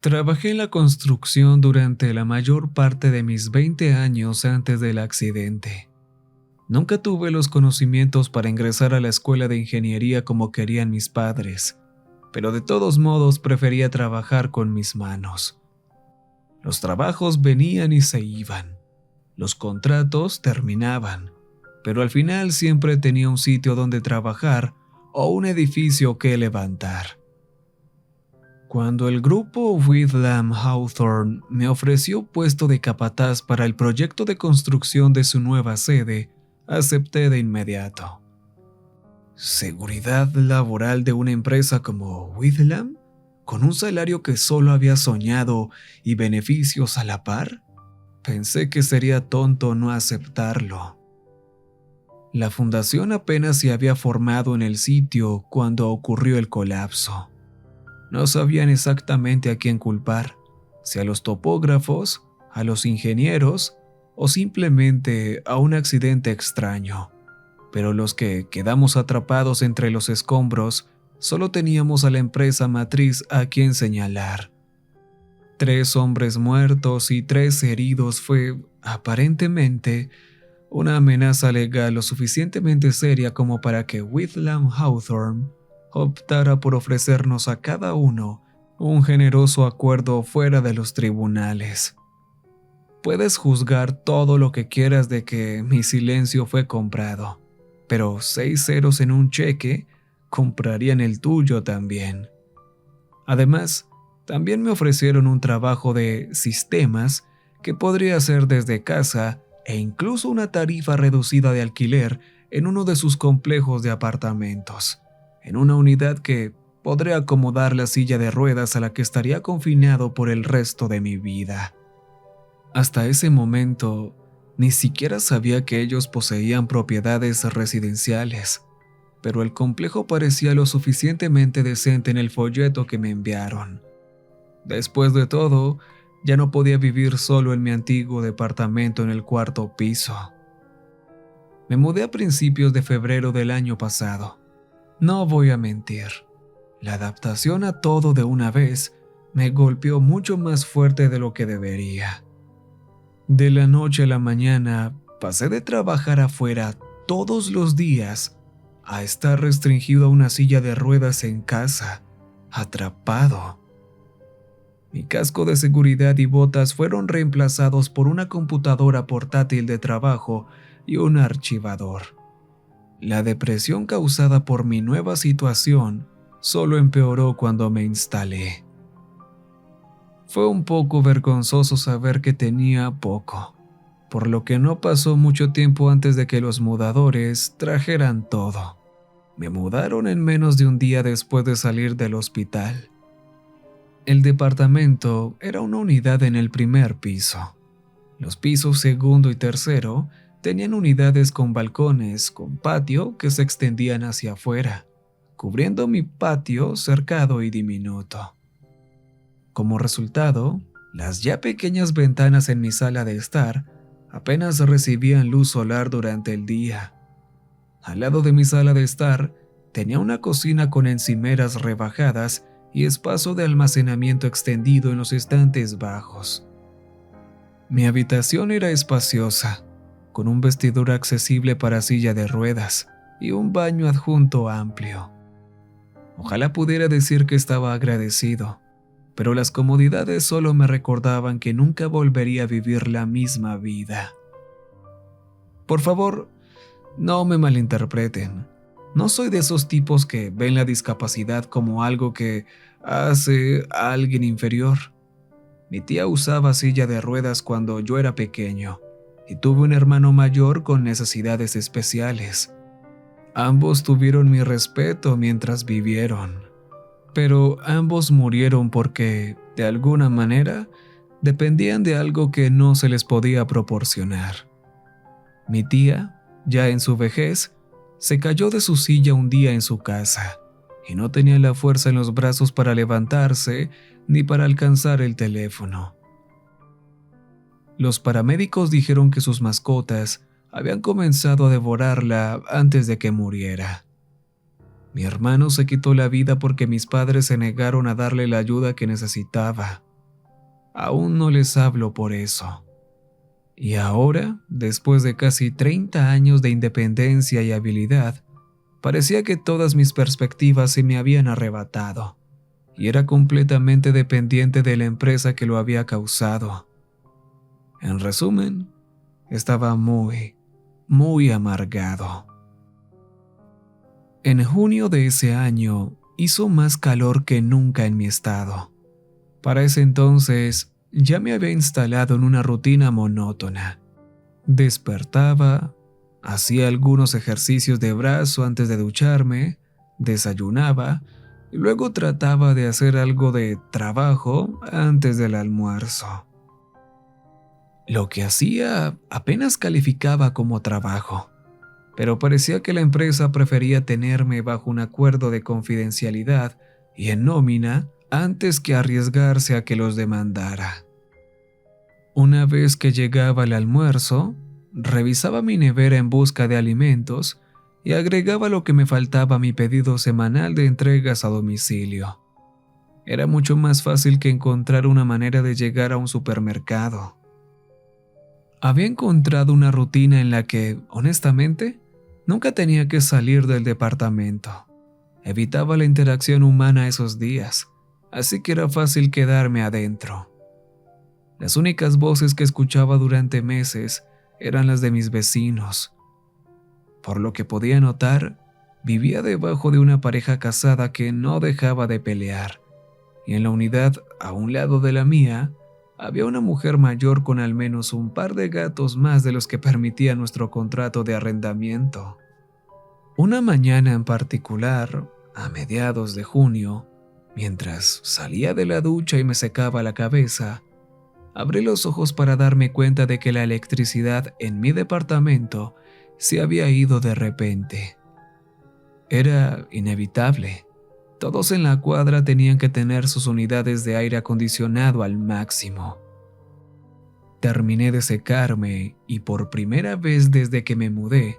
Trabajé en la construcción durante la mayor parte de mis 20 años antes del accidente. Nunca tuve los conocimientos para ingresar a la escuela de ingeniería como querían mis padres, pero de todos modos prefería trabajar con mis manos. Los trabajos venían y se iban. Los contratos terminaban, pero al final siempre tenía un sitio donde trabajar o un edificio que levantar. Cuando el grupo Whitlam Hawthorne me ofreció puesto de capataz para el proyecto de construcción de su nueva sede, acepté de inmediato. ¿Seguridad laboral de una empresa como Whitlam? ¿Con un salario que solo había soñado y beneficios a la par? Pensé que sería tonto no aceptarlo. La fundación apenas se había formado en el sitio cuando ocurrió el colapso. No sabían exactamente a quién culpar, si a los topógrafos, a los ingenieros o simplemente a un accidente extraño. Pero los que quedamos atrapados entre los escombros solo teníamos a la empresa matriz a quien señalar. 3 hombres muertos y 3 heridos fue, aparentemente, una amenaza legal lo suficientemente seria como para que Whitlam Hawthorne optara por ofrecernos a cada uno un generoso acuerdo fuera de los tribunales. Puedes juzgar todo lo que quieras de que mi silencio fue comprado, pero 6 ceros en un cheque comprarían el tuyo también. Además, también me ofrecieron un trabajo de sistemas que podría hacer desde casa e incluso una tarifa reducida de alquiler en uno de sus complejos de apartamentos, en una unidad que podré acomodar la silla de ruedas a la que estaría confinado por el resto de mi vida. Hasta ese momento, ni siquiera sabía que ellos poseían propiedades residenciales, pero el complejo parecía lo suficientemente decente en el folleto que me enviaron. Después de todo, ya no podía vivir solo en mi antiguo departamento en el 4º piso. Me mudé a principios de febrero del año pasado. No voy a mentir, la adaptación a todo de una vez me golpeó mucho más fuerte de lo que debería. De la noche a la mañana pasé de trabajar afuera todos los días a estar restringido a una silla de ruedas en casa, atrapado. Mi casco de seguridad y botas fueron reemplazados por una computadora portátil de trabajo y un archivador. La depresión causada por mi nueva situación solo empeoró cuando me instalé. Fue un poco vergonzoso saber que tenía poco, por lo que no pasó mucho tiempo antes de que los mudadores trajeran todo. Me mudaron en menos de un día después de salir del hospital. El departamento era una unidad en el 1º piso. Los pisos 2º y 3º tenían unidades con balcones, con patio que se extendían hacia afuera, cubriendo mi patio cercado y diminuto. Como resultado, las ya pequeñas ventanas en mi sala de estar apenas recibían luz solar durante el día. Al lado de mi sala de estar tenía una cocina con encimeras rebajadas y espacio de almacenamiento extendido en los estantes bajos. Mi habitación era espaciosa, con un vestidor accesible para silla de ruedas y un baño adjunto amplio. Ojalá pudiera decir que estaba agradecido, pero las comodidades solo me recordaban que nunca volvería a vivir la misma vida. Por favor, no me malinterpreten. No soy de esos tipos que ven la discapacidad como algo que hace a alguien inferior. Mi tía usaba silla de ruedas cuando yo era pequeño y tuve un hermano mayor con necesidades especiales. Ambos tuvieron mi respeto mientras vivieron, pero ambos murieron porque, de alguna manera, dependían de algo que no se les podía proporcionar. Mi tía, ya en su vejez, se cayó de su silla un día en su casa y no tenía la fuerza en los brazos para levantarse ni para alcanzar el teléfono. Los paramédicos dijeron que sus mascotas habían comenzado a devorarla antes de que muriera. Mi hermano se quitó la vida porque mis padres se negaron a darle la ayuda que necesitaba. Aún no les hablo por eso. Y ahora, después de casi 30 años de independencia y habilidad, parecía que todas mis perspectivas se me habían arrebatado, y era completamente dependiente de la empresa que lo había causado. En resumen, estaba muy amargado. En junio de ese año, hizo más calor que nunca en mi estado. Para ese entonces, ya me había instalado en una rutina monótona. Despertaba, hacía algunos ejercicios de brazo antes de ducharme, desayunaba y luego trataba de hacer algo de trabajo antes del almuerzo. Lo que hacía apenas calificaba como trabajo, pero parecía que la empresa prefería tenerme bajo un acuerdo de confidencialidad y en nómina antes que arriesgarse a que los demandara. Una vez que llegaba el almuerzo, revisaba mi nevera en busca de alimentos y agregaba lo que me faltaba a mi pedido semanal de entregas a domicilio. Era mucho más fácil que encontrar una manera de llegar a un supermercado. Había encontrado una rutina en la que, honestamente, nunca tenía que salir del departamento. Evitaba la interacción humana esos días, así que era fácil quedarme adentro. Las únicas voces que escuchaba durante meses eran las de mis vecinos. Por lo que podía notar, vivía debajo de una pareja casada que no dejaba de pelear, y en la unidad a un lado de la mía, había una mujer mayor con al menos un par de gatos más de los que permitía nuestro contrato de arrendamiento. Una mañana en particular, a mediados de junio, mientras salía de la ducha y me secaba la cabeza, abrí los ojos para darme cuenta de que la electricidad en mi departamento se había ido de repente. Era inevitable. Todos en la cuadra tenían que tener sus unidades de aire acondicionado al máximo. Terminé de secarme y por primera vez desde que me mudé,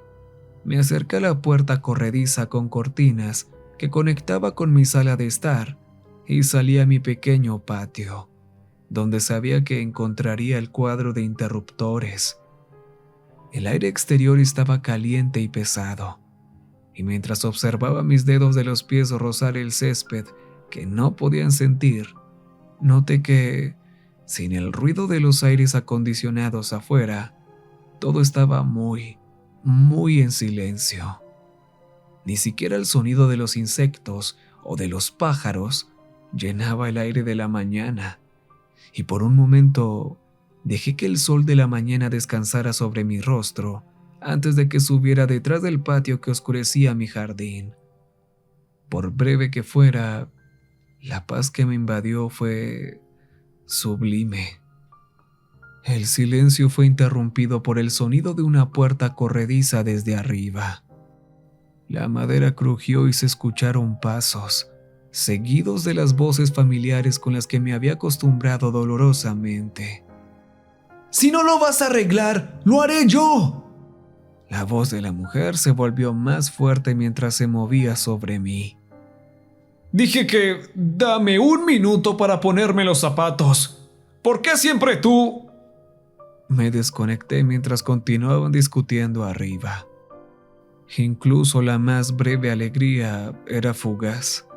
me acerqué a la puerta corrediza con cortinas que conectaba con mi sala de estar y salí a mi pequeño patio, donde sabía que encontraría el cuadro de interruptores. El aire exterior estaba caliente y pesado, y mientras observaba mis dedos de los pies rozar el césped que no podían sentir, noté que, sin el ruido de los aires acondicionados afuera, todo estaba muy en silencio. Ni siquiera el sonido de los insectos o de los pájaros llenaba el aire de la mañana, y por un momento dejé que el sol de la mañana descansara sobre mi rostro antes de que subiera detrás del patio que oscurecía mi jardín. Por breve que fuera, la paz que me invadió fue sublime. El silencio fue interrumpido por el sonido de una puerta corrediza desde arriba. La madera crujió y se escucharon pasos, seguidos de las voces familiares con las que me había acostumbrado dolorosamente. «¡Si no lo vas a arreglar, lo haré yo!». La voz de la mujer se volvió más fuerte mientras se movía sobre mí. «Dije que dame un minuto para ponerme los zapatos. ¿Por qué siempre tú?». Me desconecté mientras continuaban discutiendo arriba. Incluso la más breve alegría era fugaz.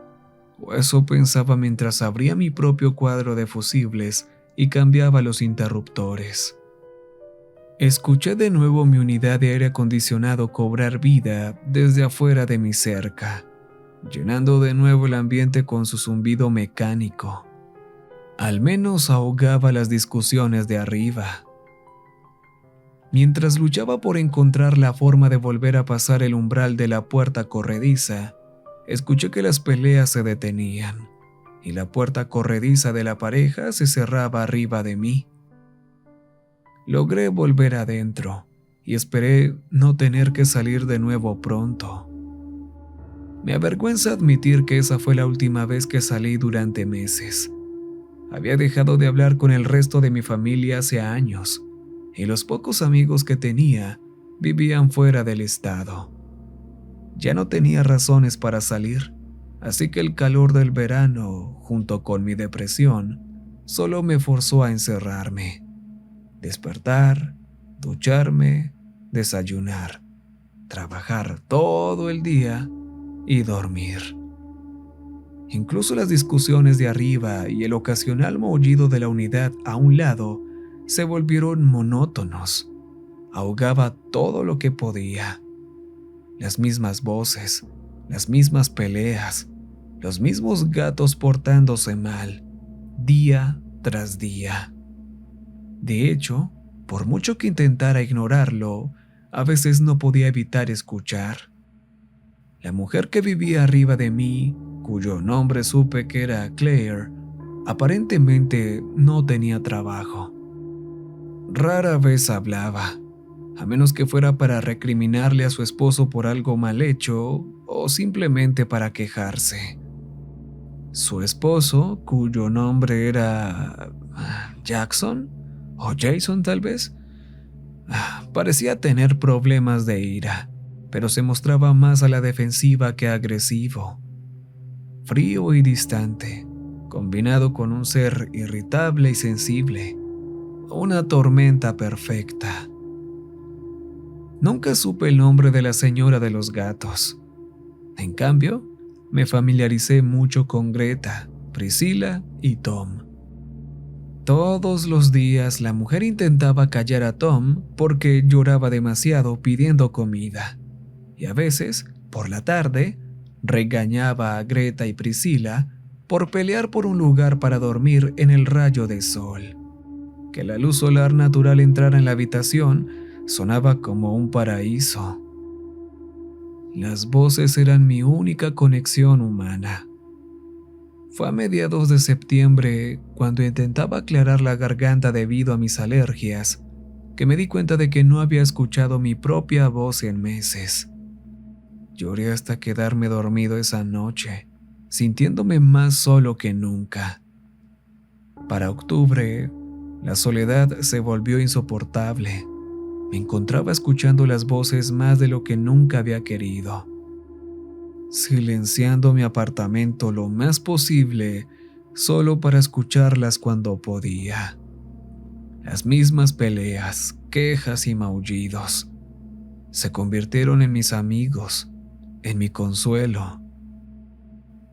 O eso pensaba mientras abría mi propio cuadro de fusibles y cambiaba los interruptores. Escuché de nuevo mi unidad de aire acondicionado cobrar vida desde afuera de mi cerca, llenando de nuevo el ambiente con su zumbido mecánico. Al menos ahogaba las discusiones de arriba. Mientras luchaba por encontrar la forma de volver a pasar el umbral de la puerta corrediza, escuché que las peleas se detenían, y la puerta corrediza de la pareja se cerraba arriba de mí. Logré volver adentro y esperé no tener que salir de nuevo pronto. Me avergüenza admitir que esa fue la última vez que salí durante meses. Había dejado de hablar con el resto de mi familia hace años, y los pocos amigos que tenía vivían fuera del estado. Ya no tenía razones para salir, así que el calor del verano, junto con mi depresión, solo me forzó a encerrarme, despertar, ducharme, desayunar, trabajar todo el día y dormir. Incluso las discusiones de arriba y el ocasional maullido de la unidad a un lado se volvieron monótonos. Ahogaba todo lo que podía. Las mismas voces, las mismas peleas, los mismos gatos portándose mal, día tras día. De hecho, por mucho que intentara ignorarlo, a veces no podía evitar escuchar. La mujer que vivía arriba de mí, cuyo nombre supe que era Claire, aparentemente no tenía trabajo. Rara vez hablaba, a menos que fuera para recriminarle a su esposo por algo mal hecho o simplemente para quejarse. Su esposo, cuyo nombre era Jackson o Jason tal vez, parecía tener problemas de ira, pero se mostraba más a la defensiva que agresivo. Frío y distante, combinado con un ser irritable y sensible. Una tormenta perfecta. Nunca supe el nombre de la señora de los gatos. En cambio, me familiaricé mucho con Greta, Priscilla y Tom. Todos los días la mujer intentaba callar a Tom porque lloraba demasiado pidiendo comida. Y a veces, por la tarde, regañaba a Greta y Priscilla por pelear por un lugar para dormir en el rayo de sol. Que la luz solar natural entrara en la habitación sonaba como un paraíso. Las voces eran mi única conexión humana. Fue a mediados de septiembre, cuando intentaba aclarar la garganta debido a mis alergias, que me di cuenta de que no había escuchado mi propia voz en meses. Lloré hasta quedarme dormido esa noche, sintiéndome más solo que nunca. Para octubre, la soledad se volvió insoportable. Me encontraba escuchando las voces más de lo que nunca había querido. Silenciando mi apartamento lo más posible, solo para escucharlas cuando podía. Las mismas peleas, quejas y maullidos se convirtieron en mis amigos, en mi consuelo.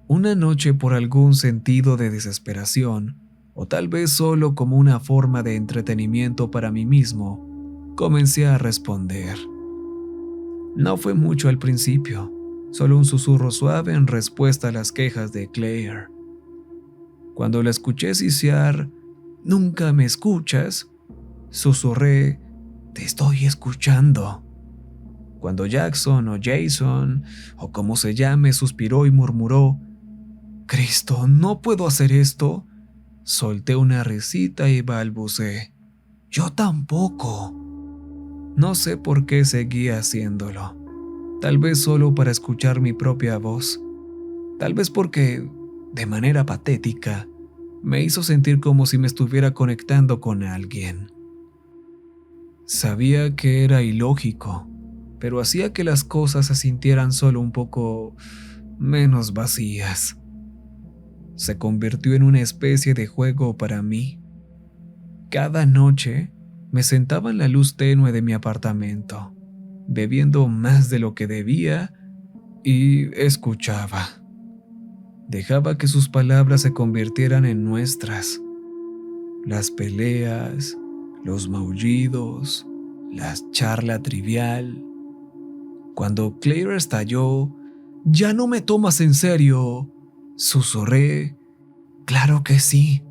Una noche, por algún sentido de desesperación, o tal vez solo como una forma de entretenimiento para mí mismo, comencé a responder. No fue mucho al principio, solo un susurro suave en respuesta a las quejas de Claire. Cuando la escuché sisear, «¿Nunca me escuchas?», susurré, «Te estoy escuchando». Cuando Jackson o Jason, o como se llame, suspiró y murmuró, «Cristo, no puedo hacer esto», solté una risita y balbuceé, «Yo tampoco». No sé por qué seguía haciéndolo. Tal vez solo para escuchar mi propia voz. Tal vez porque, de manera patética, me hizo sentir como si me estuviera conectando con alguien. Sabía que era ilógico, pero hacía que las cosas se sintieran solo un poco menos vacías. Se convirtió en una especie de juego para mí. Cada noche me sentaba en la luz tenue de mi apartamento, bebiendo más de lo que debía y escuchaba. Dejaba que sus palabras se convirtieran en nuestras. Las peleas, los maullidos, la charla trivial. Cuando Claire estalló, «¿Ya no me tomas en serio?», susurré, «Claro que sí».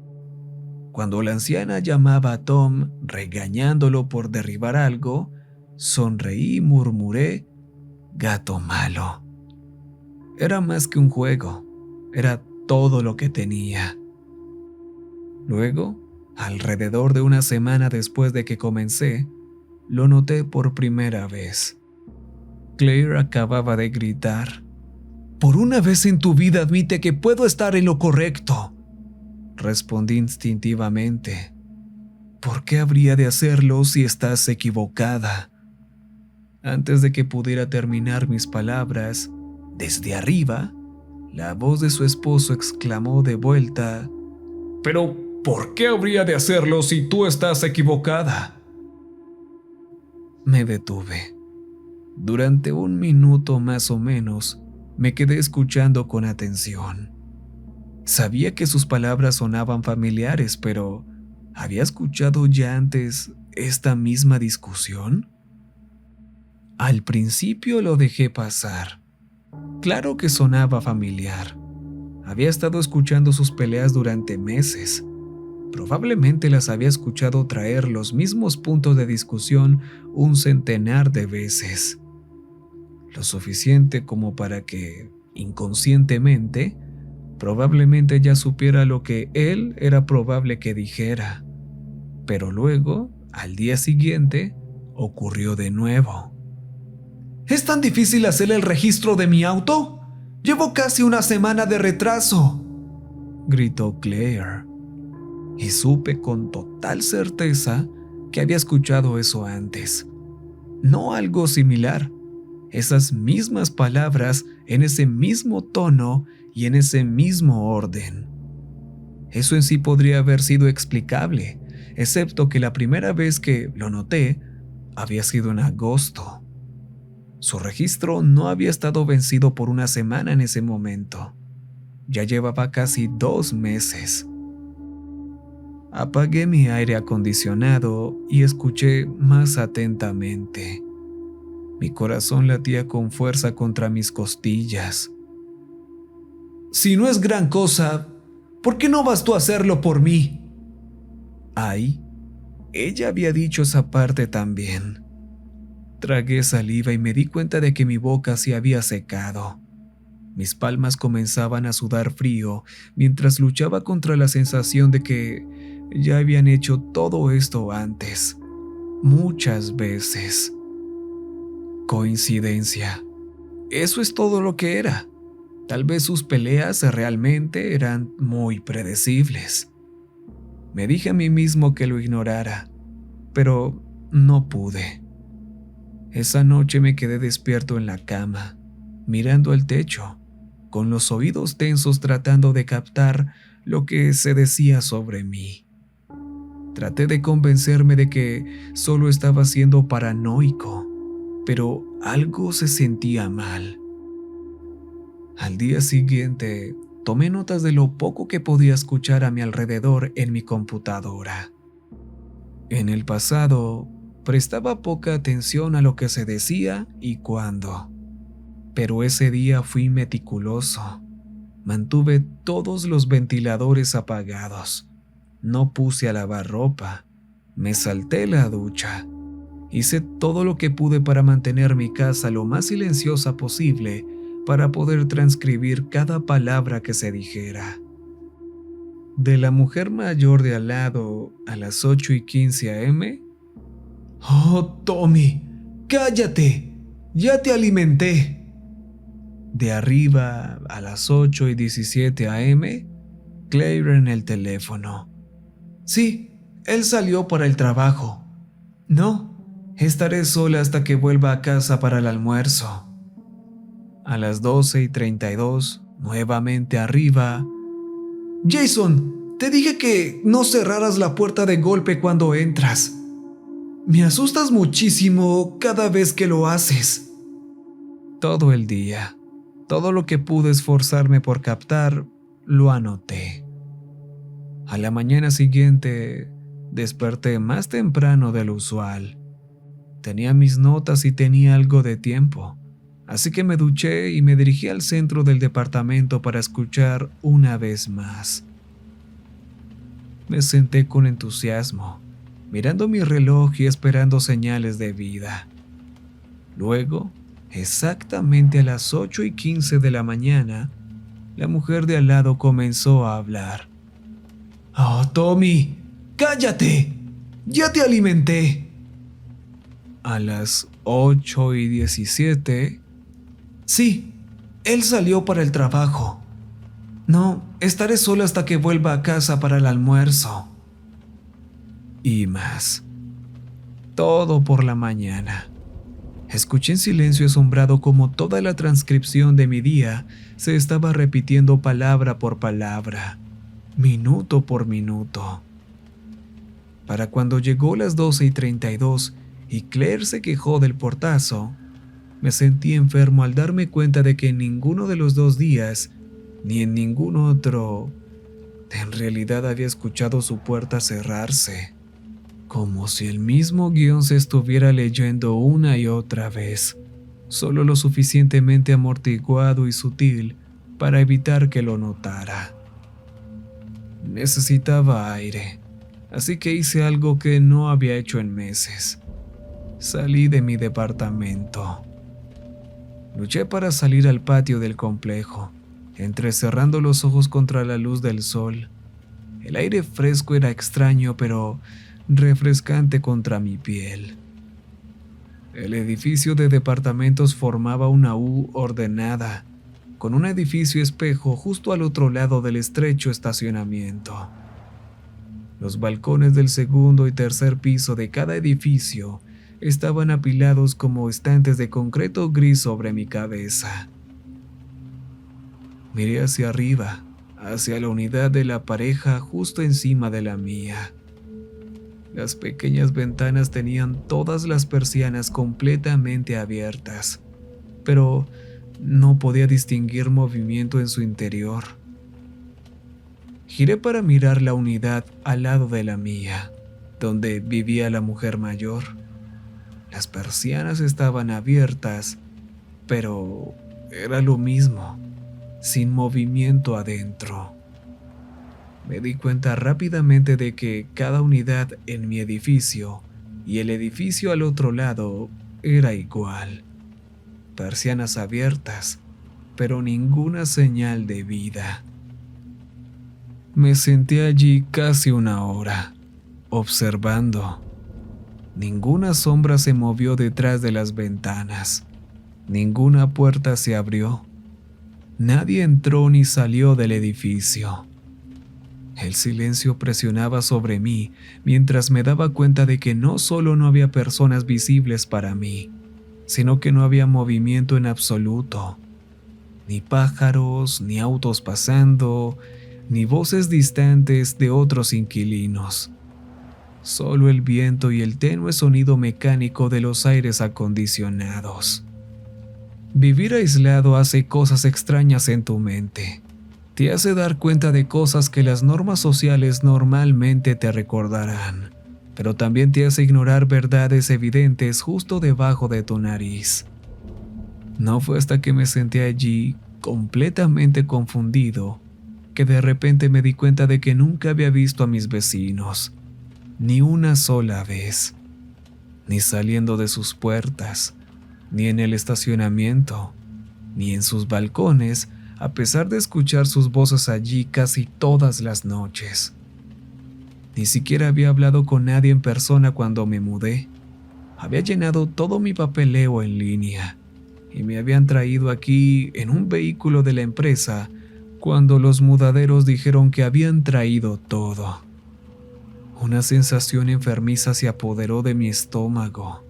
Cuando la anciana llamaba a Tom, regañándolo por derribar algo, sonreí y murmuré, «Gato malo». Era más que un juego, era todo lo que tenía. Luego, alrededor de una semana después de que comencé, lo noté por primera vez. Claire acababa de gritar, «Por una vez en tu vida admite que puedo estar en lo correcto». Respondí instintivamente, «¿Por qué habría de hacerlo si estás equivocada?». Antes de que pudiera terminar mis palabras, desde arriba, la voz de su esposo exclamó de vuelta, «¿Pero ¿Por qué habría de hacerlo si tú estás equivocada? Me detuve. Durante 1 minuto más o menos, me quedé escuchando con atención. Sabía que sus palabras sonaban familiares, pero ¿había escuchado ya antes esta misma discusión? Al principio lo dejé pasar. Claro que sonaba familiar. Había estado escuchando sus peleas durante meses. Probablemente las había escuchado traer los mismos puntos de discusión 1 centenar de veces. Lo suficiente como para que, inconscientemente, probablemente ya supiera lo que él era probable que dijera. Pero luego, al día siguiente, ocurrió de nuevo. ¿Es tan difícil hacer el registro de mi auto? Llevo casi 1 semana de retraso, gritó Claire. Y supe con total certeza que había escuchado eso antes. No algo similar. Esas mismas palabras en ese mismo tono y en ese mismo orden. Eso en sí podría haber sido explicable, excepto que la primera vez que lo noté había sido en agosto. Su registro no había estado vencido por 1 semana en ese momento. Ya llevaba casi 2 meses. Apagué mi aire acondicionado y escuché más atentamente. Mi corazón latía con fuerza contra mis costillas. Si no es gran cosa, ¿por qué no vas tú a hacerlo por mí? Ay, ella había dicho esa parte también. Tragué saliva y me di cuenta de que mi boca se había secado. Mis palmas comenzaban a sudar frío mientras luchaba contra la sensación de que ya habían hecho todo esto antes, muchas veces. Coincidencia. Eso es todo lo que era. Tal vez sus peleas realmente eran muy predecibles. Me dije a mí mismo que lo ignorara, pero no pude. Esa noche me quedé despierto en la cama, mirando al techo, con los oídos tensos tratando de captar lo que se decía sobre mí. Traté de convencerme de que solo estaba siendo paranoico, pero algo se sentía mal. Al día siguiente, tomé notas de lo poco que podía escuchar a mi alrededor en mi computadora. En el pasado, prestaba poca atención a lo que se decía y cuándo. Pero ese día fui meticuloso. Mantuve todos los ventiladores apagados. No puse a lavar ropa. Me salté la ducha. Hice todo lo que pude para mantener mi casa lo más silenciosa posible para poder transcribir cada palabra que se dijera. De la mujer mayor de al lado a las 8:15 a.m. «Oh, Tommy, cállate, ya te alimenté». De arriba a las 8:17 a.m., Claire en el teléfono. «Sí, él salió para el trabajo». «No, estaré sola hasta que vuelva a casa para el almuerzo». A las 12:32, nuevamente arriba. «Jason, te dije que no cerraras la puerta de golpe cuando entras. Me asustas muchísimo cada vez que lo haces». Todo el día, todo lo que pude esforzarme por captar, lo anoté. A la mañana siguiente, desperté más temprano de lo usual. Tenía mis notas y tenía algo de tiempo, así que me duché y me dirigí al centro del departamento para escuchar una vez más. Me senté con entusiasmo, mirando mi reloj y esperando señales de vida. Luego, exactamente a las 8:15 de la mañana, la mujer de al lado comenzó a hablar. «Oh, Tommy, cállate, ya te alimenté». A las 8:17, «Sí, él salió para el trabajo. No, estaré sola hasta que vuelva a casa para el almuerzo». Y más. Todo por la mañana. Escuché en silencio asombrado cómo toda la transcripción de mi día se estaba repitiendo palabra por palabra. minuto por minuto. Para cuando llegó las 12:32 y Claire se quejó del portazo, me sentí enfermo al darme cuenta de que en ninguno de los 2 días, ni en ningún otro, en realidad había escuchado su puerta cerrarse, como si el mismo guión se estuviera leyendo una y otra vez, solo lo suficientemente amortiguado y sutil para evitar que lo notara. Necesitaba aire, así que hice algo que no había hecho en meses. Salí de mi departamento. Luché para salir al patio del complejo, entrecerrando los ojos contra la luz del sol. El aire fresco era extraño, pero refrescante contra mi piel. El edificio de departamentos formaba una U ordenada, con un edificio espejo justo al otro lado del estrecho estacionamiento. Los balcones del segundo y tercer piso de cada edificio estaban apilados como estantes de concreto gris sobre mi cabeza. Miré hacia arriba, hacia la unidad de la pareja justo encima de la mía. Las pequeñas ventanas tenían todas las persianas completamente abiertas, pero no podía distinguir movimiento en su interior. Giré para mirar la unidad al lado de la mía, donde vivía la mujer mayor. Las persianas estaban abiertas, pero era lo mismo, sin movimiento adentro. Me di cuenta rápidamente de que cada unidad en mi edificio y el edificio al otro lado era igual. Persianas abiertas, pero ninguna señal de vida. Me senté allí casi una hora, observando. Ninguna sombra se movió detrás de las ventanas. Ninguna puerta se abrió. Nadie entró ni salió del edificio. El silencio presionaba sobre mí mientras me daba cuenta de que no solo no había personas visibles para mí, sino que no había movimiento en absoluto. Ni pájaros, ni autos pasando, ni voces distantes de otros inquilinos. Solo el viento y el tenue sonido mecánico de los aires acondicionados. Vivir aislado hace cosas extrañas en tu mente. Te hace dar cuenta de cosas que las normas sociales normalmente te recordarán, pero también te hace ignorar verdades evidentes justo debajo de tu nariz. No fue hasta que me senté allí, completamente confundido, que de repente me di cuenta de que nunca había visto a mis vecinos, ni una sola vez, ni saliendo de sus puertas, ni en el estacionamiento, ni en sus balcones, a pesar de escuchar sus voces allí casi todas las noches. Ni siquiera había hablado con nadie en persona cuando me mudé. Había llenado todo mi papeleo en línea y me habían traído aquí en un vehículo de la empresa cuando los mudaderos dijeron que habían traído todo. Una sensación enfermiza se apoderó de mi estómago.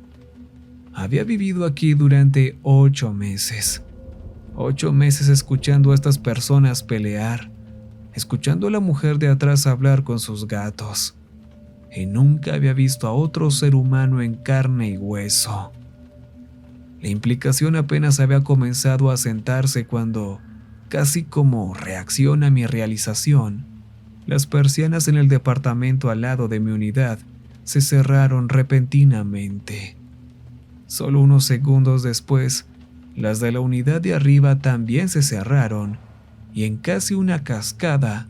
Había vivido aquí durante 8 meses. 8 meses escuchando a estas personas pelear, escuchando a la mujer de atrás hablar con sus gatos, y nunca había visto a otro ser humano en carne y hueso. La implicación apenas había comenzado a sentarse cuando, casi como reacción a mi realización, las persianas en el departamento al lado de mi unidad se cerraron repentinamente. Solo unos segundos después, las de la unidad de arriba también se cerraron, y en casi una cascada,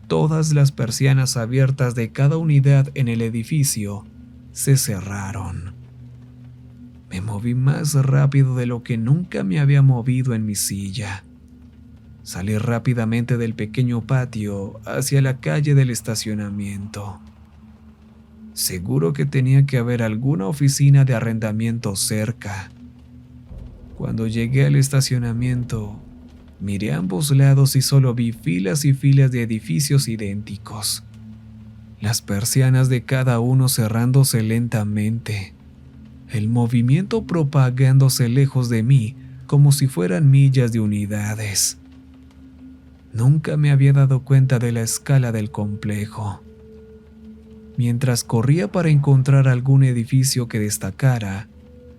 todas las persianas abiertas de cada unidad en el edificio se cerraron. Me moví más rápido de lo que nunca me había movido en mi silla. Salí rápidamente del pequeño patio hacia la calle del estacionamiento. Seguro que tenía que haber alguna oficina de arrendamiento cerca. Cuando llegué al estacionamiento, miré a ambos lados y solo vi filas y filas de edificios idénticos. Las persianas de cada uno cerrándose lentamente, el movimiento propagándose lejos de mí como si fueran millas de unidades. Nunca me había dado cuenta de la escala del complejo. Mientras corría para encontrar algún edificio que destacara,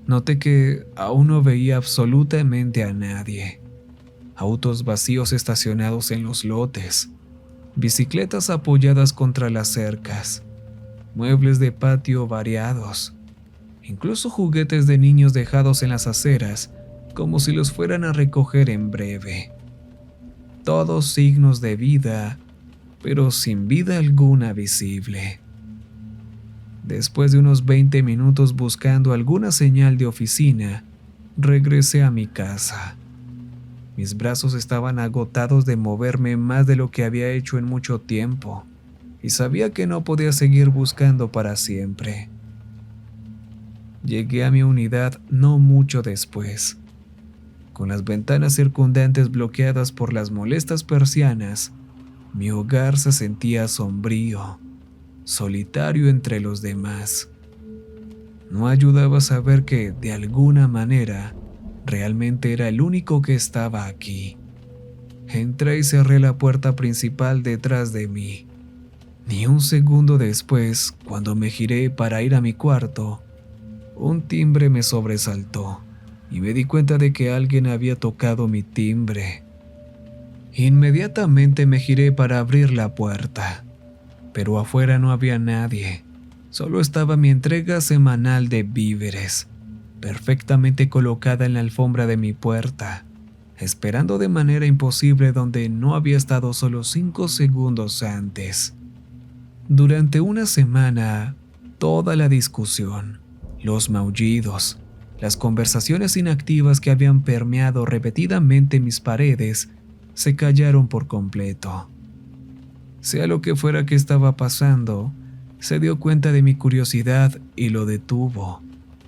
noté que aún no veía absolutamente a nadie. Autos vacíos estacionados en los lotes, bicicletas apoyadas contra las cercas, muebles de patio variados, incluso juguetes de niños dejados en las aceras como si los fueran a recoger en breve. Todos signos de vida, pero sin vida alguna visible. Después de unos 20 minutos buscando alguna señal de oficina, regresé a mi casa. Mis brazos estaban agotados de moverme más de lo que había hecho en mucho tiempo, y sabía que no podía seguir buscando para siempre. Llegué a mi unidad no mucho después. Con las ventanas circundantes bloqueadas por las molestas persianas, mi hogar se sentía sombrío, solitario entre los demás. No ayudaba a saber que, de alguna manera, realmente era el único que estaba aquí. Entré y cerré la puerta principal detrás de mí. Ni un segundo después, cuando me giré para ir a mi cuarto, un timbre me sobresaltó y me di cuenta de que alguien había tocado mi timbre. Inmediatamente me giré para abrir la puerta, pero afuera no había nadie. Solo estaba mi entrega semanal de víveres, perfectamente colocada en la alfombra de mi puerta, esperando de manera imposible donde no había estado solo 5 segundos antes. Durante una semana, toda la discusión, los maullidos, las conversaciones inactivas que habían permeado repetidamente mis paredes, se callaron por completo. Sea lo que fuera que estaba pasando, se dio cuenta de mi curiosidad y lo detuvo,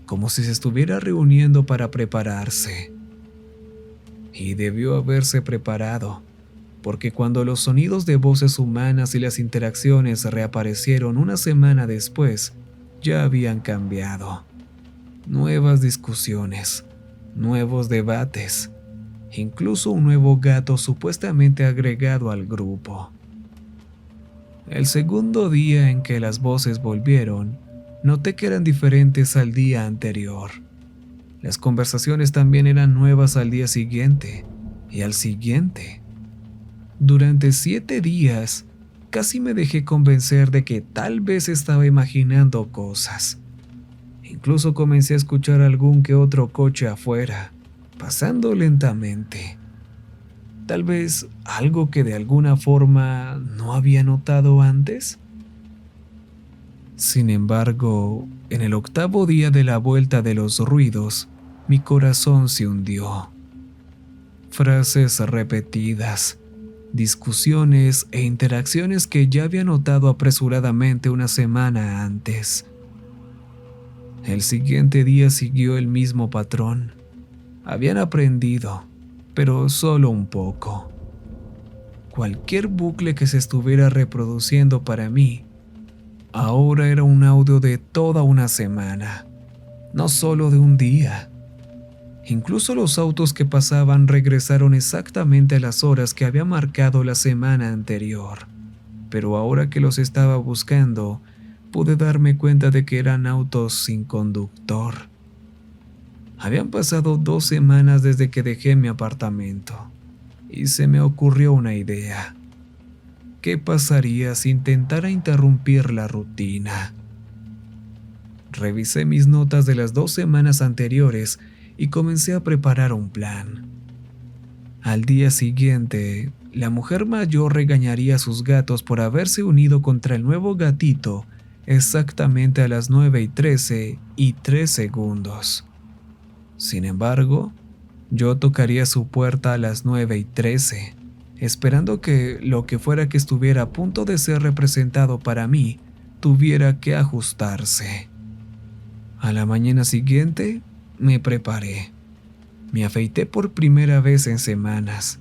como si se estuviera reuniendo para prepararse. Y debió haberse preparado, porque cuando los sonidos de voces humanas y las interacciones reaparecieron una semana después, ya habían cambiado. Nuevas discusiones, nuevos debates, incluso un nuevo gato supuestamente agregado al grupo. El segundo día en que las voces volvieron, noté que eran diferentes al día anterior. Las conversaciones también eran nuevas al día siguiente y al siguiente. Durante 7 días, casi me dejé convencer de que tal vez estaba imaginando cosas. Incluso comencé a escuchar algún que otro coche afuera, pasando lentamente. Tal vez algo que de alguna forma no había notado antes. Sin embargo, en el 8º día de la vuelta de los ruidos, mi corazón se hundió. Frases repetidas, discusiones e interacciones que ya había notado apresuradamente una semana antes. El siguiente día siguió el mismo patrón. Habían aprendido, pero solo un poco. Cualquier bucle que se estuviera reproduciendo para mí, ahora era un audio de toda una semana, no solo de un día. Incluso los autos que pasaban regresaron exactamente a las horas que había marcado la semana anterior, pero ahora que los estaba buscando, pude darme cuenta de que eran autos sin conductor. Habían pasado 2 semanas desde que dejé mi apartamento, y se me ocurrió una idea. ¿Qué pasaría si intentara interrumpir la rutina? Revisé mis notas de las 2 semanas anteriores y comencé a preparar un plan. Al día siguiente, la mujer mayor regañaría a sus gatos por haberse unido contra el nuevo gatito exactamente a las 9:13 y 3 segundos. Sin embargo, yo tocaría su puerta a las 9:13, esperando que lo que fuera que estuviera a punto de ser representado para mí tuviera que ajustarse. A la mañana siguiente, me preparé. Me afeité por primera vez en semanas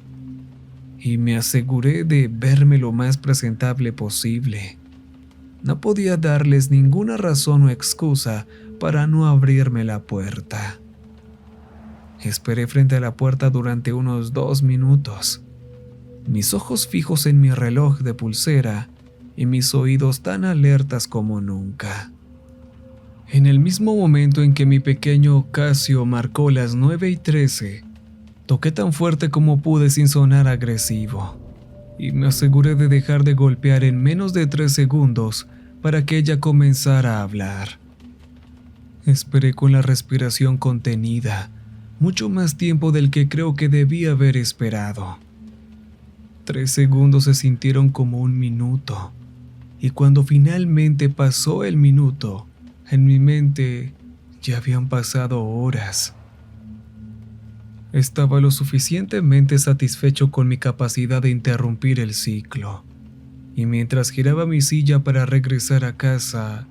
y me aseguré de verme lo más presentable posible. No podía darles ninguna razón o excusa para no abrirme la puerta. Esperé frente a la puerta durante unos 2 minutos. mis ojos fijos en mi reloj de pulsera y mis oídos tan alertas como nunca. En el mismo momento en que mi pequeño Casio marcó las 9:13, toqué tan fuerte como pude sin sonar agresivo, y me aseguré de dejar de golpear en menos de 3 segundos para que ella comenzara a hablar. Esperé con la respiración contenida, mucho más tiempo del que creo que debía haber esperado. 3 segundos se sintieron como un minuto, y cuando finalmente pasó el minuto, en mi mente ya habían pasado horas. Estaba lo suficientemente satisfecho con mi capacidad de interrumpir el ciclo, y mientras giraba mi silla para regresar a casa,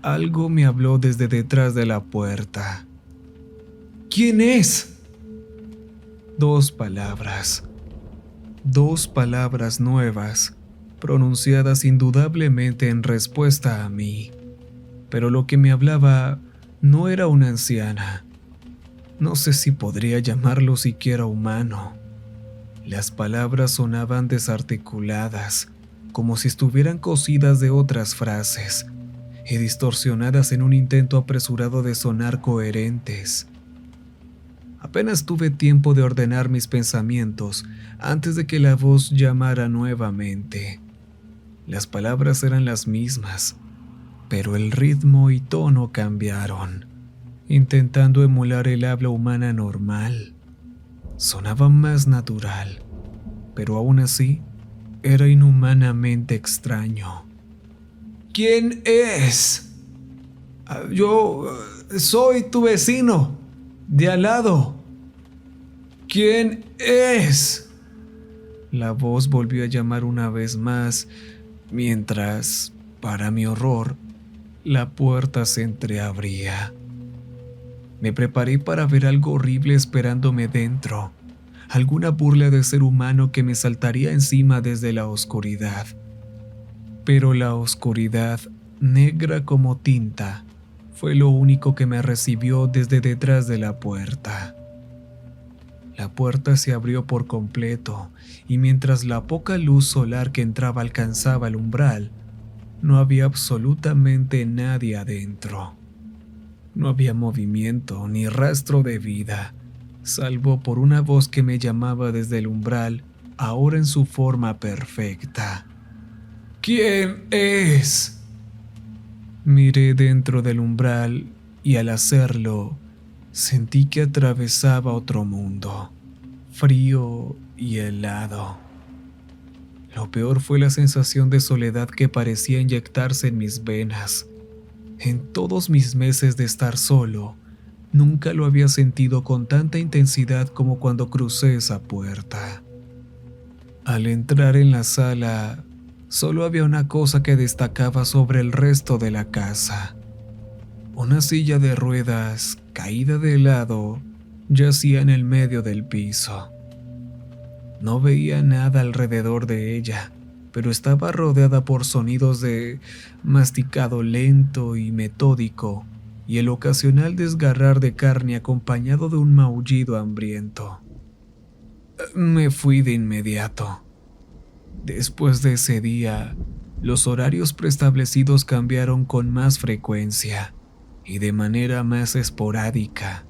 algo me habló desde detrás de la puerta. ¿Quién es? 2 palabras. 2 palabras nuevas, pronunciadas indudablemente en respuesta a mí. Pero lo que me hablaba no era una anciana. No sé si podría llamarlo siquiera humano. Las palabras sonaban desarticuladas, como si estuvieran cosidas de otras frases, y distorsionadas en un intento apresurado de sonar coherentes. Apenas tuve tiempo de ordenar mis pensamientos antes de que la voz llamara nuevamente. Las palabras eran las mismas, pero el ritmo y tono cambiaron, intentando emular el habla humana normal. Sonaba más natural, pero aún así era inhumanamente extraño. ¿Quién es? Yo soy tu vecino, de al lado. ¿Quién es? La voz volvió a llamar una vez más, mientras, para mi horror, la puerta se entreabría. Me preparé para ver algo horrible esperándome dentro, alguna burla de ser humano que me saltaría encima desde la oscuridad. Pero la oscuridad, negra como tinta, fue lo único que me recibió desde detrás de la puerta. La puerta se abrió por completo, y mientras la poca luz solar que entraba alcanzaba el umbral, no había absolutamente nadie adentro. No había movimiento ni rastro de vida, salvo por una voz que me llamaba desde el umbral, ahora en su forma perfecta. ¿Quién es? Miré dentro del umbral y al hacerlo, sentí que atravesaba otro mundo, frío y helado. Lo peor fue la sensación de soledad que parecía inyectarse en mis venas. En todos mis meses de estar solo, nunca lo había sentido con tanta intensidad como cuando crucé esa puerta. Al entrar en la sala, solo había una cosa que destacaba sobre el resto de la casa. Una silla de ruedas, caída de lado, yacía en el medio del piso. No veía nada alrededor de ella, pero estaba rodeada por sonidos de masticado lento y metódico, y el ocasional desgarrar de carne acompañado de un maullido hambriento. Me fui de inmediato. Después de ese día, los horarios preestablecidos cambiaron con más frecuencia y de manera más esporádica.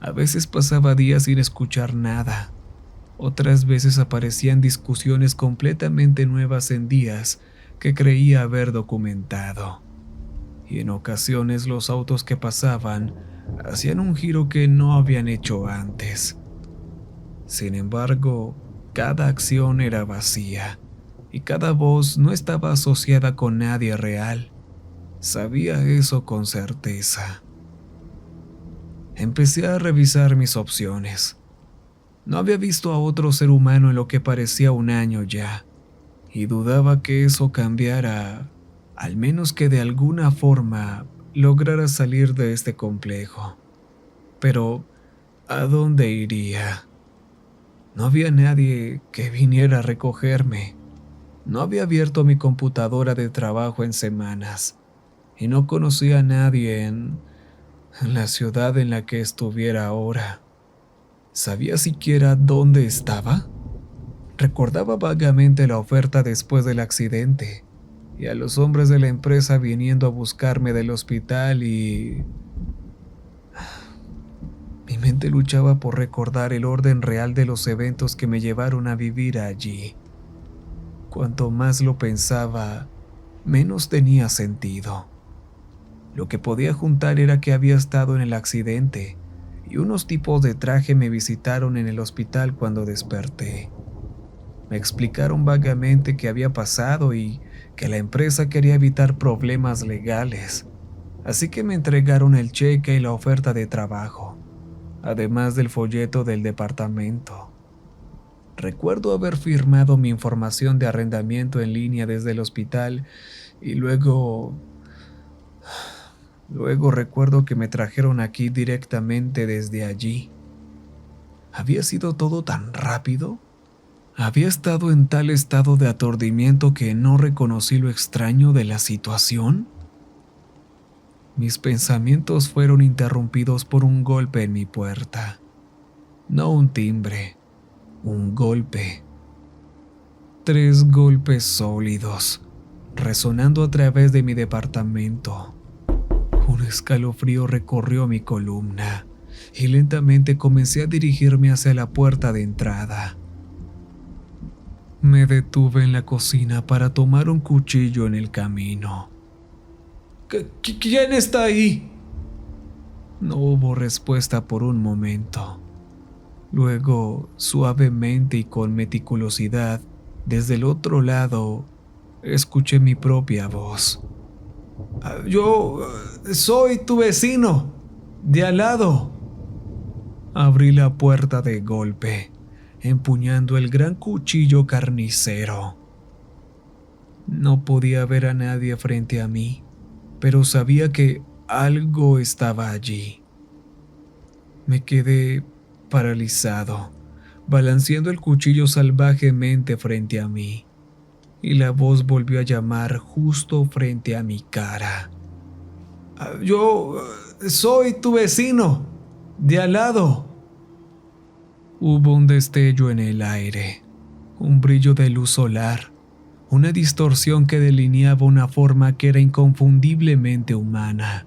A veces pasaba días sin escuchar nada. Otras veces aparecían discusiones completamente nuevas en días que creía haber documentado. Y en ocasiones los autos que pasaban hacían un giro que no habían hecho antes. Sin embargo, cada acción era vacía, y cada voz no estaba asociada con nadie real. Sabía eso con certeza. Empecé a revisar mis opciones. No había visto a otro ser humano en lo que parecía un año ya, y dudaba que eso cambiara, al menos que de alguna forma lograra salir de este complejo. Pero, ¿a dónde iría? No había nadie que viniera a recogerme. No había abierto mi computadora de trabajo en semanas, y no conocía a nadie en la ciudad en la que estuviera ahora. ¿Sabía siquiera dónde estaba? Recordaba vagamente la oferta después del accidente y a los hombres de la empresa viniendo a buscarme del hospital y... Mi mente luchaba por recordar el orden real de los eventos que me llevaron a vivir allí. Cuanto más lo pensaba, menos tenía sentido. Lo que podía juntar era que había estado en el accidente y unos tipos de traje me visitaron en el hospital cuando desperté. Me explicaron vagamente qué había pasado y que la empresa quería evitar problemas legales, así que me entregaron el cheque y la oferta de trabajo, además del folleto del departamento. Recuerdo haber firmado mi información de arrendamiento en línea desde el hospital y luego recuerdo que me trajeron aquí directamente desde allí. ¿Había sido todo tan rápido? Había estado en tal estado de aturdimiento que no reconocí lo extraño de la situación. Mis pensamientos fueron interrumpidos por un golpe en mi puerta. No un timbre, un golpe. 3 golpes sólidos, resonando a través de mi departamento. Un escalofrío recorrió mi columna y lentamente comencé a dirigirme hacia la puerta de entrada. Me detuve en la cocina para tomar un cuchillo en el camino. ¿Quién está ahí? No hubo respuesta por un momento. Luego, suavemente y con meticulosidad, desde el otro lado, escuché mi propia voz. Yo soy tu vecino, de al lado. Abrí la puerta de golpe, empuñando el gran cuchillo carnicero. No podía ver a nadie frente a mí, pero sabía que algo estaba allí. Me quedé paralizado, balanceando el cuchillo salvajemente frente a mí, y la voz volvió a llamar justo frente a mi cara. Yo soy tu vecino, de al lado. Hubo un destello en el aire, un brillo de luz solar, una distorsión que delineaba una forma que era inconfundiblemente humana,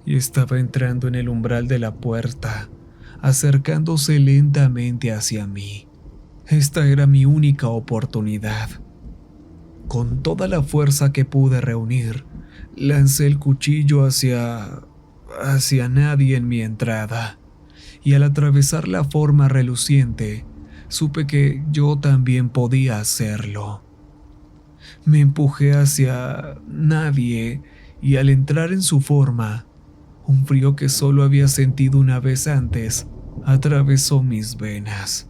y estaba entrando en el umbral de la puerta, acercándose lentamente hacia mí. Esta era mi única oportunidad. Con toda la fuerza que pude reunir, lancé el cuchillo hacia nadie en mi entrada, y al atravesar la forma reluciente, supe que yo también podía hacerlo. Me empujé hacia nadie y al entrar en su forma, un frío que solo había sentido una vez antes atravesó mis venas.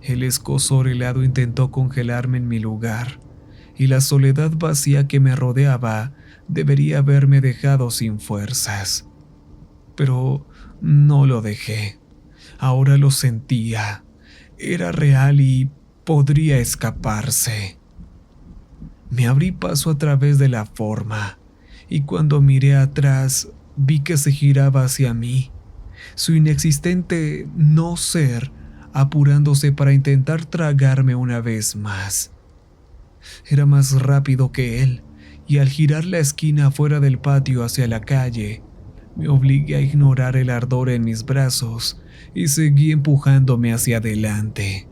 El escozor helado intentó congelarme en mi lugar, y la soledad vacía que me rodeaba debería haberme dejado sin fuerzas. Pero no lo dejé. Ahora lo sentía. Era real y podría escaparse. Me abrí paso a través de la forma, y cuando miré atrás vi que se giraba hacia mí, su inexistente no ser apurándose para intentar tragarme una vez más. Era más rápido que él, y al girar la esquina fuera del patio hacia la calle, me obligué a ignorar el ardor en mis brazos y seguí empujándome hacia adelante.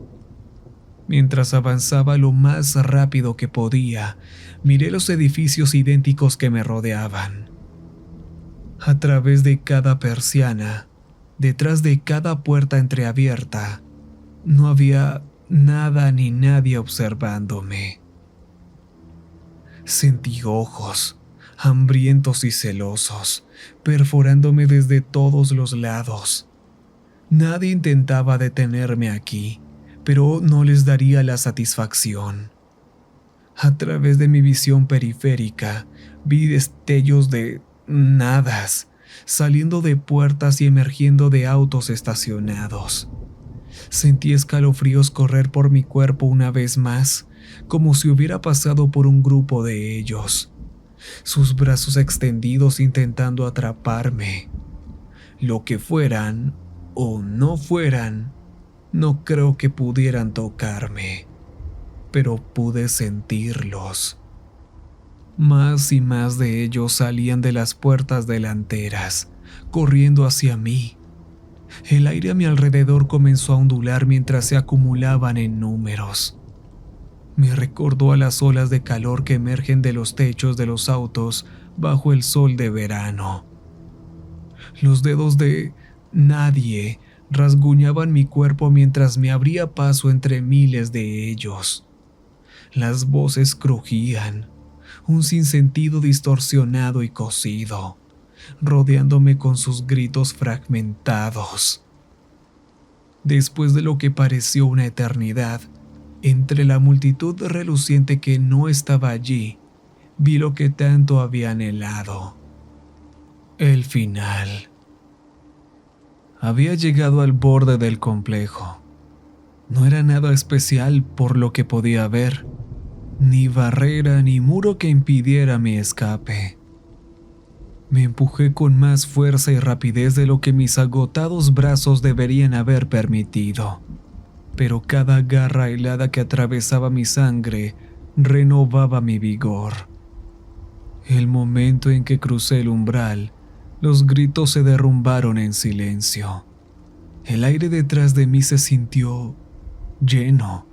Mientras avanzaba lo más rápido que podía, miré los edificios idénticos que me rodeaban. A través de cada persiana, detrás de cada puerta entreabierta, no había nada ni nadie observándome. Sentí ojos, hambrientos y celosos, perforándome desde todos los lados. Nadie intentaba detenerme aquí, pero no les daría la satisfacción. A través de mi visión periférica, vi destellos de nadas, saliendo de puertas y emergiendo de autos estacionados. Sentí escalofríos correr por mi cuerpo una vez más, como si hubiera pasado por un grupo de ellos, sus brazos extendidos intentando atraparme. Lo que fueran o no fueran, No creo que pudieran tocarme, pero pude sentirlos. Más y más de ellos salían de las puertas delanteras, corriendo hacia mí. El aire a mi alrededor comenzó a ondular mientras se acumulaban en números. Me recordó a las olas de calor que emergen de los techos de los autos bajo el sol de verano. Los dedos de nadie rasguñaban mi cuerpo mientras me abría paso entre miles de ellos. Las voces crujían, un sinsentido distorsionado y cosido, rodeándome con sus gritos fragmentados. Después de lo que pareció una eternidad, entre la multitud reluciente que no estaba allí, vi lo que tanto había anhelado. El final. Había llegado al borde del complejo. No era nada especial por lo que podía ver, ni barrera ni muro que impidiera mi escape. Me empujé con más fuerza y rapidez de lo que mis agotados brazos deberían haber permitido, pero cada garra helada que atravesaba mi sangre renovaba mi vigor. El momento en que crucé el umbral, los gritos se derrumbaron en silencio. El aire detrás de mí se sintió lleno.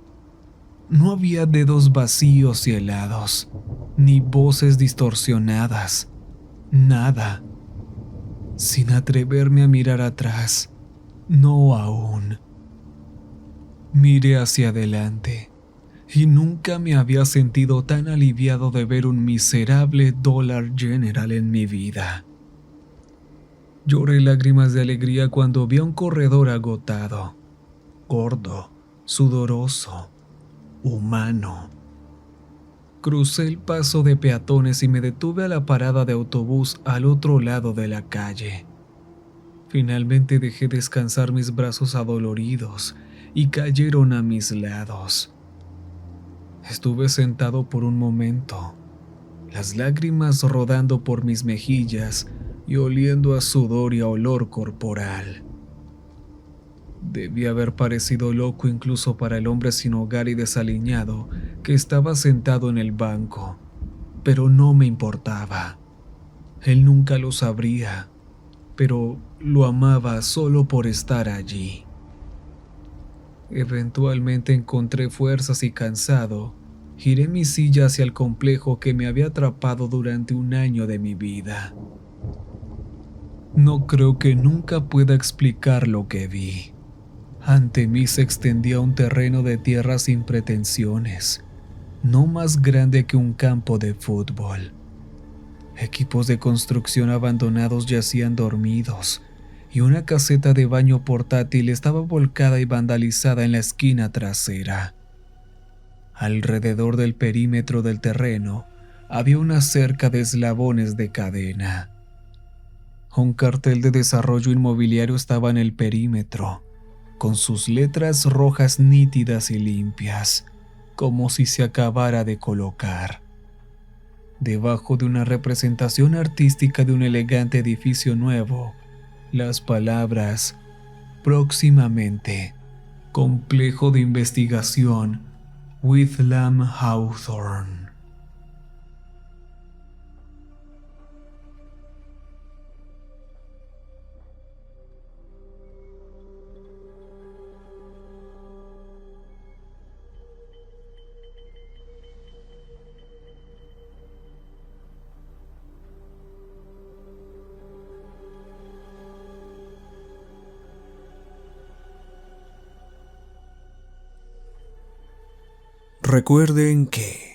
No había dedos vacíos y helados, ni voces distorsionadas, nada. Sin atreverme a mirar atrás, no aún. Miré hacia adelante, y nunca me había sentido tan aliviado de ver un miserable Dollar General en mi vida. Lloré lágrimas de alegría cuando vi a un corredor agotado, gordo, sudoroso, humano. Crucé el paso de peatones y me detuve a la parada de autobús al otro lado de la calle. Finalmente dejé descansar mis brazos adoloridos y cayeron a mis lados. Estuve sentado por un momento, las lágrimas rodando por mis mejillas y oliendo a sudor y a olor corporal. Debí haber parecido loco incluso para el hombre sin hogar y desaliñado que estaba sentado en el banco, pero no me importaba. Él nunca lo sabría, pero lo amaba solo por estar allí. Eventualmente encontré fuerzas y cansado, giré mi silla hacia el complejo que me había atrapado durante un año de mi vida. No creo que nunca pueda explicar lo que vi. Ante mí se extendía un terreno de tierra sin pretensiones, no más grande que un campo de fútbol. Equipos de construcción abandonados yacían dormidos, y una caseta de baño portátil estaba volcada y vandalizada en la esquina trasera. Alrededor del perímetro del terreno había una cerca de eslabones de cadena. Un cartel de desarrollo inmobiliario estaba en el perímetro, con sus letras rojas nítidas y limpias, como si se acabara de colocar. Debajo de una representación artística de un elegante edificio nuevo, las palabras próximamente, complejo de investigación, Whitlam Hawthorne. Recuerden que